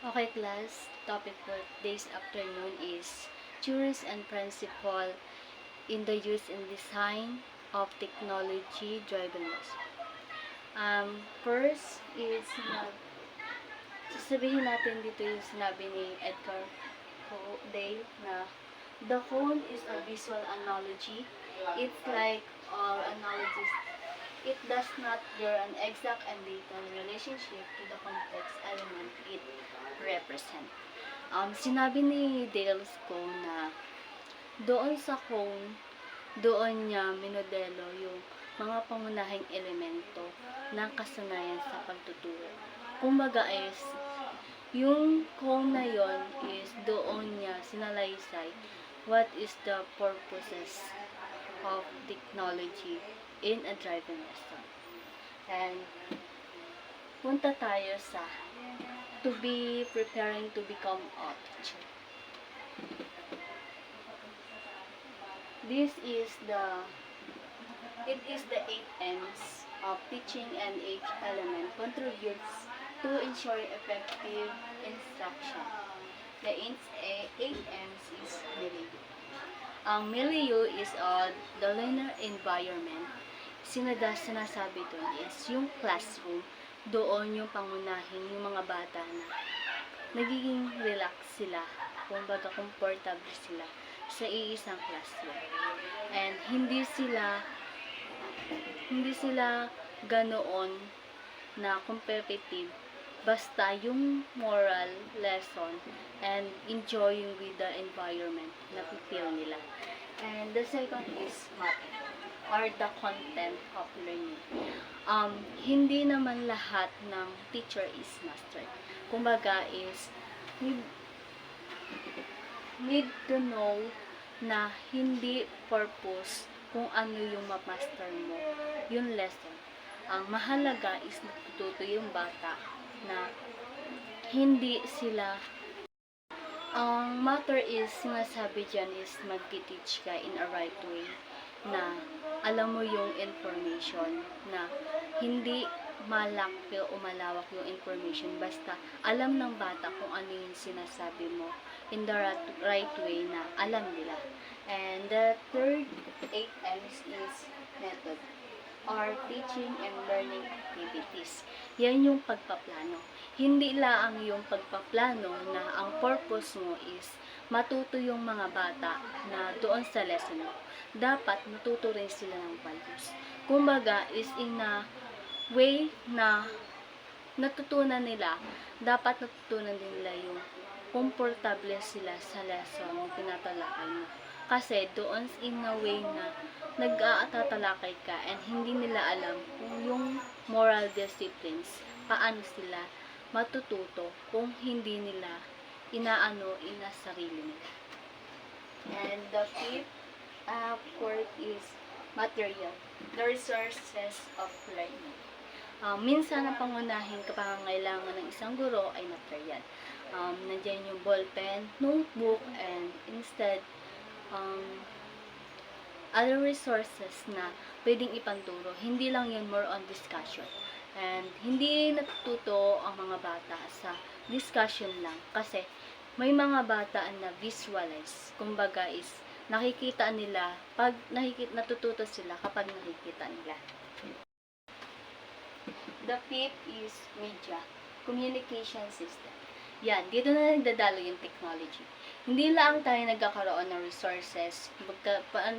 Okay, class. Topic for today's afternoon is theories and principle in the use and design of technology-driven lesson. First is sasabihin natin dito yung sinabi ni Edgar Dale na the phone is a visual analogy. It's like all analogies. It does not bear an exact and detailed relationship to the complex element it represents. Sinabi ni Dale Scone na doon sa phone, doon niya minodelo yung mga pangunahing elemento ng kasanayan sa pagtuturo. Kumbaga is, yung phone na yon is doon niya sinalaysay what is the purposes of technology in a driving lesson. And punta tayo sa to be preparing to become a teacher. It is the 8 M's of teaching, and each element contributes to ensuring effective instruction. The 8 M's is milieu. Ang milieu is the learner environment. Sinasabi doon is yung classroom, doon yung pangunahin yung mga bata na nagiging relax sila, kumbaga comfortable sila sa iisang classroom. And hindi sila ganoon na competitive, basta yung moral lesson and enjoying with the environment na feel nila. And the second is matter, or the content of learning. Hindi naman lahat ng teacher is master. Kumbaga is need to know na hindi purpose kung ano yung master mo, yung lesson. Ang mahalaga is natututo yung bata na hindi sila ang matter is sinasabi dyan is magti-teach ka in a right way na alam mo yung information na hindi malaki o malawak yung information, basta alam ng bata kung ano yung sinasabi mo in the right way na alam nila. And the third 8 M's is method, or teaching and learning activities. Yan yung pagpaplano. Hindi lang yung pagpaplano na ang purpose mo is matuto yung mga bata na doon sa lesson mo. Dapat matuto rin sila ng values. Kumbaga is in a way na natutunan nila, dapat natutunan din nila yung komportable sila sa lesson na tinatalakay mo. Kasi doon in a way na nag-aatatalakay ka and hindi nila alam kung yung moral disciplines, paano sila matututo kung hindi nila ina sarili nila. And the fifth word is material, the resources of learning. Minsan ang pangunahing kapangangailangan ng isang guro ay material. Nandiyan yung ballpen, notebook, and instead other resources na pwedeng ipanturo. Hindi lang yun, more on discussion. And hindi natututo ang mga bata sa discussion lang kasi may mga bata na visualize. Kumbaga is nakikita nila, natututo sila kapag nakikita nila. The fifth is media, communication system. Yan, dito na nagdadalo yung technology. Hindi lang tayo nagkakaroon ng resources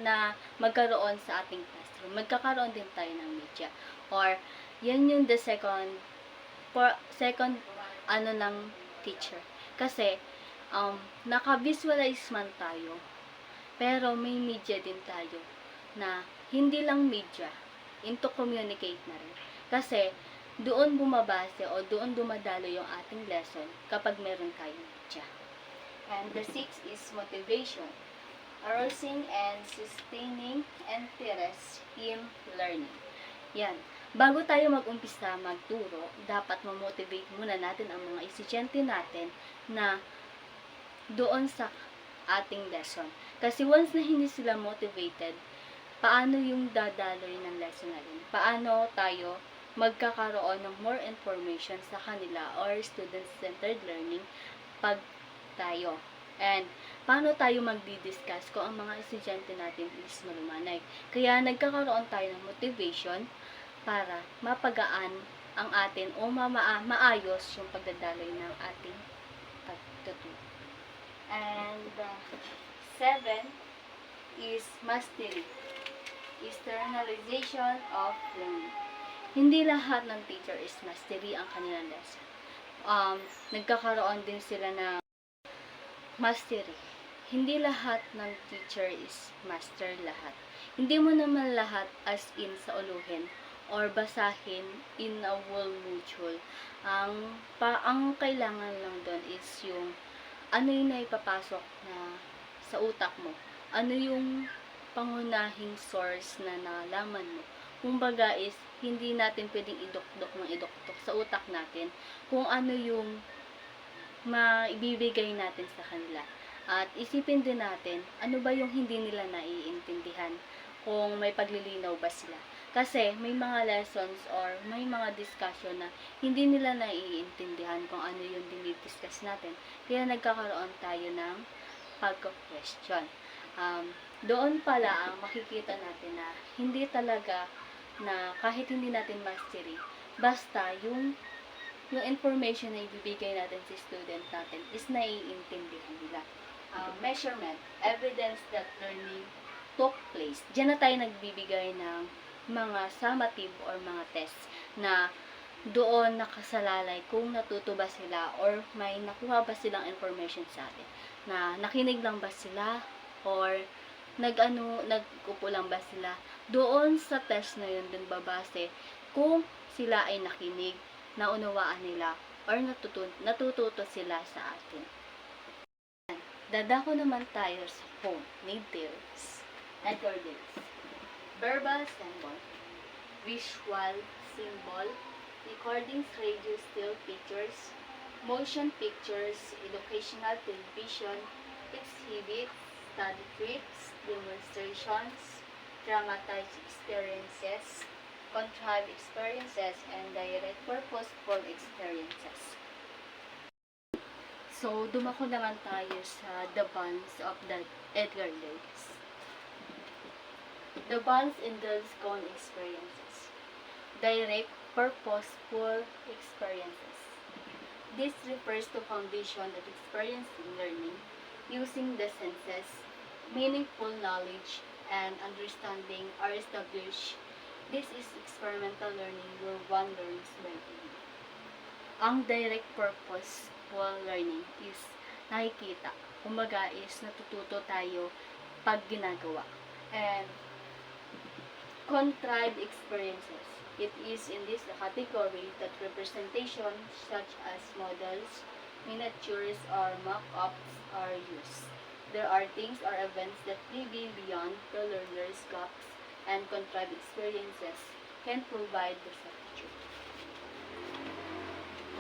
na magkaroon sa ating classroom. Magkakaroon din tayo ng media. Or, yan yung the second ng teacher. Kasi, naka-visualize man tayo, pero may media din tayo na hindi lang media, into communicate na rin. Kasi, doon bumabase o doon dumadalo yung ating lesson kapag meron tayong media. And the sixth is motivation, arousing and sustaining interest in learning. Yan. Bago tayo mag-umpisa magturo, dapat ma-motivate muna natin ang mga estudyante natin na doon sa ating lesson. Kasi once na hindi sila motivated, paano yung dadaloy ng lesson natin? Paano tayo magkakaroon ng more information sa kanila or student-centered learning pag tayo. And paano tayo magdi-discuss kung ang mga estudyante natin is malumanay. Kaya nagkakaroon tayo ng motivation para mapagaan ang atin o maayos yung pagdadaloy ng ating pagtuturo. And 7 is mastery, externalization of learning. Hindi lahat ng teacher is mastery ang kanilang lesson. Nagkakaroon din sila ng mastery. Hindi lahat ng teacher is master lahat. Hindi mo naman lahat as in sa uluhin or basahin in a whole module. Ang kailangan lang doon is yung ano yung naipapasok na sa utak mo. Ano yung pangunahing source na nalaman mo. Kumbaga is, hindi natin pwedeng idokdok sa utak natin kung ano yung maibibigay natin sa kanila. At isipin din natin, ano ba yung hindi nila naiintindihan, kung may paglilinaw ba sila. Kasi may mga lessons or may mga discussion na hindi nila naiintindihan kung ano yung dinidiscuss natin. Kaya nagkakaroon tayo ng pagka-question. Doon pala ang makikita natin na hindi talaga na kahit hindi natin mastery, basta yung information na ibibigay natin sa student natin is naiintindihan nila. Measurement, evidence that learning took place. Diyan na tayo nagbibigay ng mga summative or mga tests na doon nakasalalay kung natuto ba sila or may nakuha ba silang information sa atin. Na nakinig lang ba sila or nag-upo lang ba sila. Doon sa test na yun dun babase kung sila ay nakinig, naunawaan nila or natututo sila sa atin. Dadako naman tayo sa phone, details, networks, verbal symbol, visual symbol, recordings, radio, still pictures, motion pictures, educational television, exhibits, study trips, demonstrations, dramatized experiences, contrived experiences, and direct purposeful experiences. So, dumako naman tayo sa the bonds of the Edgar Days. The bonds indulge con experiences. Direct purposeful experiences. This refers to foundation that experiencing learning using the senses, meaningful knowledge, and understanding are established. This is experimental learning where one learns by doing. Ang direct purposeful learning is nakikita. Kumbaga is natututo tayo pag ginagawa. And contrived experiences. It is in this category that representations such as models, miniatures, or mock-ups are used. There are things or events that may be beyond the learner's gaps, and contrived experiences can provide the substitute.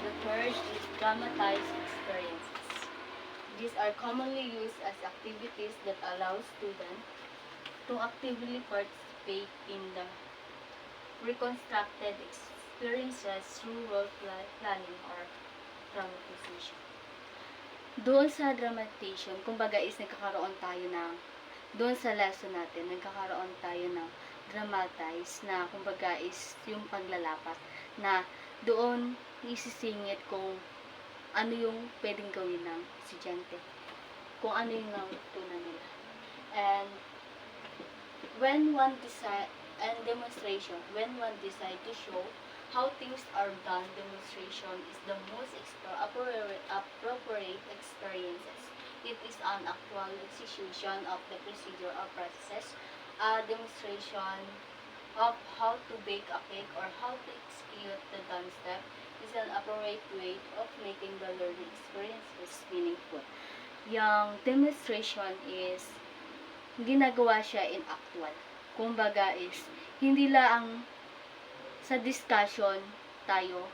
The third is dramatized experiences. These are commonly used as activities that allow students to actively participate in the reconstructed experiences through role planning or dramatization. Doon sa dramatization, kumbaga is nagkakaroon tayo ng, doon sa lesson natin, nagkakaroon tayo ng dramatize na kumbaga is yung paglalapat na doon isisingit kung ano yung pwedeng gawin ng estudyante, kung ano yung natutunan nila. And when one decide when one decide to show how things are done, demonstration is the most appropriate experiences. It is an actual execution of the procedure or process. A demonstration of how to bake a cake or how to execute the done step is an appropriate way of making the learning experiences meaningful. Yung demonstration is ginagawa siya in actual. Kumbaga is hindi lang sa discussion tayo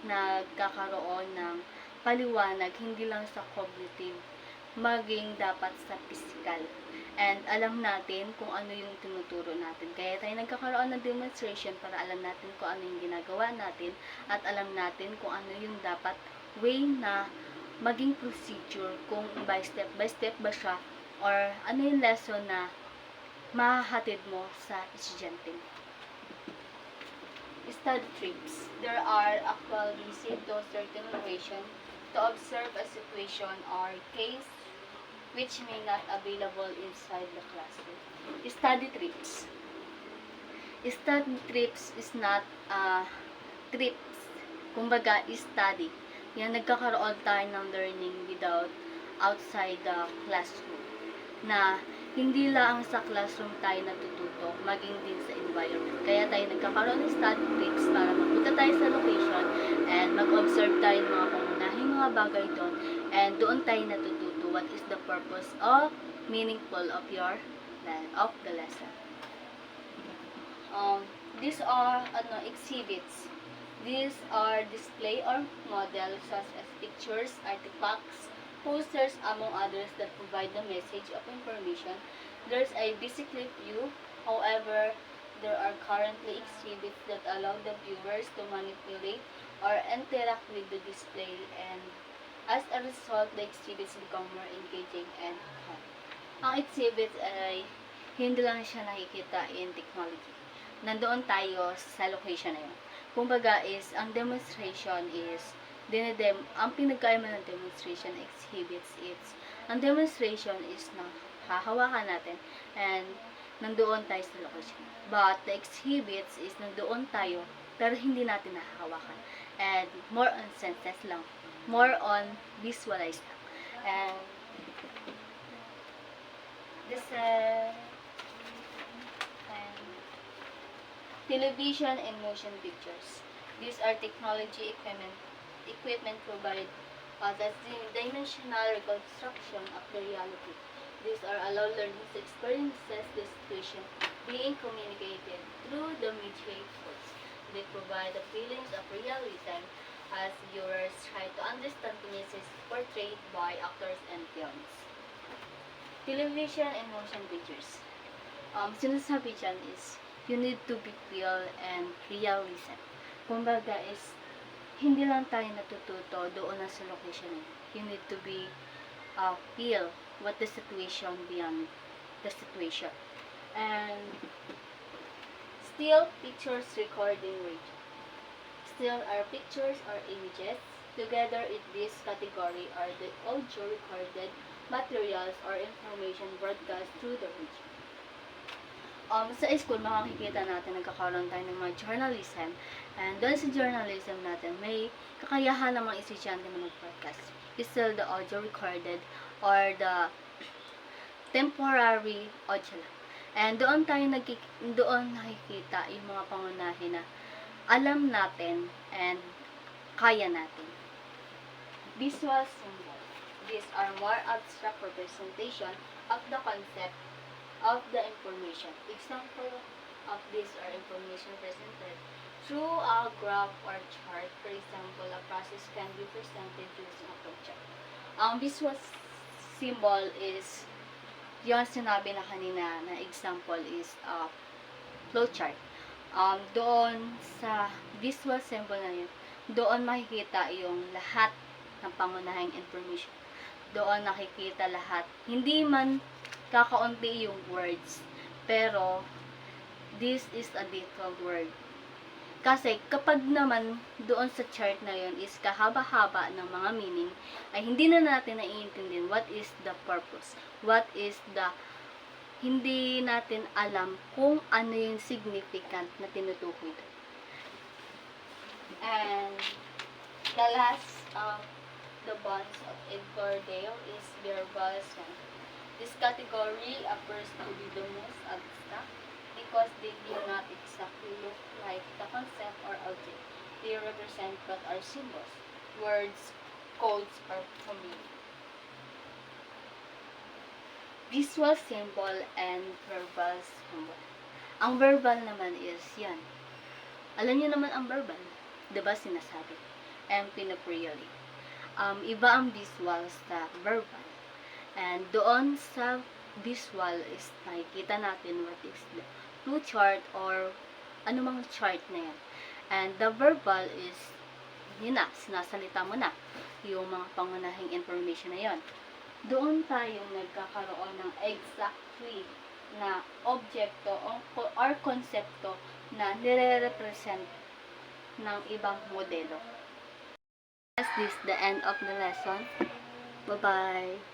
nagkakaroon ng paliwanag, hindi lang sa cognitive maging dapat sa physical. And alam natin kung ano yung tinuturo natin. Kaya tayo nagkakaroon ng demonstration para alam natin kung ano yung ginagawa natin at alam natin kung ano yung dapat way na maging procedure, kung by step ba siya or ano yung lesson na mahahatid mo sa estudyante mo. Study trips. There are actual visit to certain location to observe a situation or case which may not available inside the classroom. Study trips. Study trips is not trips. Kumbaga, study. Yan, nagkakaroon tayo ng learning without outside the classroom. Na hindi lang sa classroom tayo natututo, maging din sa environment. Kaya tayo nagkakaroon ng study trips para magpunta tayo sa location and mag-observe tayo ng mga pangunahing mga bagay doon and doon tayo natututo what is the purpose of meaningful of the lesson. These are exhibits. These are display or models such as pictures, artifacts, posters, among others that provide the message of information. There's a basic view. However, there are currently exhibits that allow the viewers to manipulate or interact with the display, and as a result, the exhibits become more engaging and fun. Ang exhibits ay hindi lang siya nakikita in technology. Nandoon tayo sa location na yun. Kumbaga is, ang demonstration is, ang pinagkaiba ng demonstration exhibits is, ang demonstration is na hahawakan natin and nandoon tayo sa location. But the exhibits is nandoon tayo pero hindi natin nahahawakan. And more on senses lang. More on visualize lang. And this television and motion pictures. These are technology equipment provide the dimensional reconstruction of the reality. These are allow learners to experience the situation being communicated through the mediate words. They provide the feelings of realism as viewers try to understand the message portrayed by actors and films. Television and motion pictures. Sinasabi dyan is, you need to be feel and realism. Kumbaga is, hindi lang tayo natututo doon na sa location. You need to be feel what the situation beyond the situation. And still pictures recording radio. Still are pictures or images. Together in this category are the audio recorded materials or information broadcast through the radio. Sa school, makikita natin nagkakaroon tayo ng mga journalism. And doon sa journalism natin, may kakayahan ng mga estudyante na mag-broadcast. It's still the audio recorded or the temporary audio lang. And doon nakikita yung mga pangunahin na alam natin and kaya natin. Visual symbols. These are more abstract representation of the concept of the information. Example of these are information presented through a graph or chart. For example, a process can be presented using a flowchart. Ang visual symbol is yung sinabi na kanina na example is flowchart. Doon sa visual symbol na yun, doon makikita yung lahat ng pangunahing information. Doon nakikita lahat. Hindi man kakaunti yung words, pero this is a detailed word. Kasi kapag naman doon sa chart na yun is kahaba-haba ng mga meaning, ay hindi na natin naiintindihan what is the purpose, what is the hindi natin alam kung ano yung significant na tinutukoy. And the last of the bonds of Edgar Dale is verbal sense. This category appears to be the most abstract because they do not exactly look like the concept or object they represent but are symbols, words, codes, or familiar. Visual symbol and verbal symbol. Ang verbal naman is yan. Alam niyo naman ang verbal. Diba sinasabi? And pinaprially. Iba ang visual sa verbal. And doon sa visual is nakikita natin what is the flow chart or anumang chart na yan. And the verbal is, yun na, sinasalita mo na yung mga pangunahing information na yon. Doon tayo nagkakaroon ng exactly na objekto or konsepto na nire-represent ng ibang modelo. As this the end of the lesson. Bye-bye!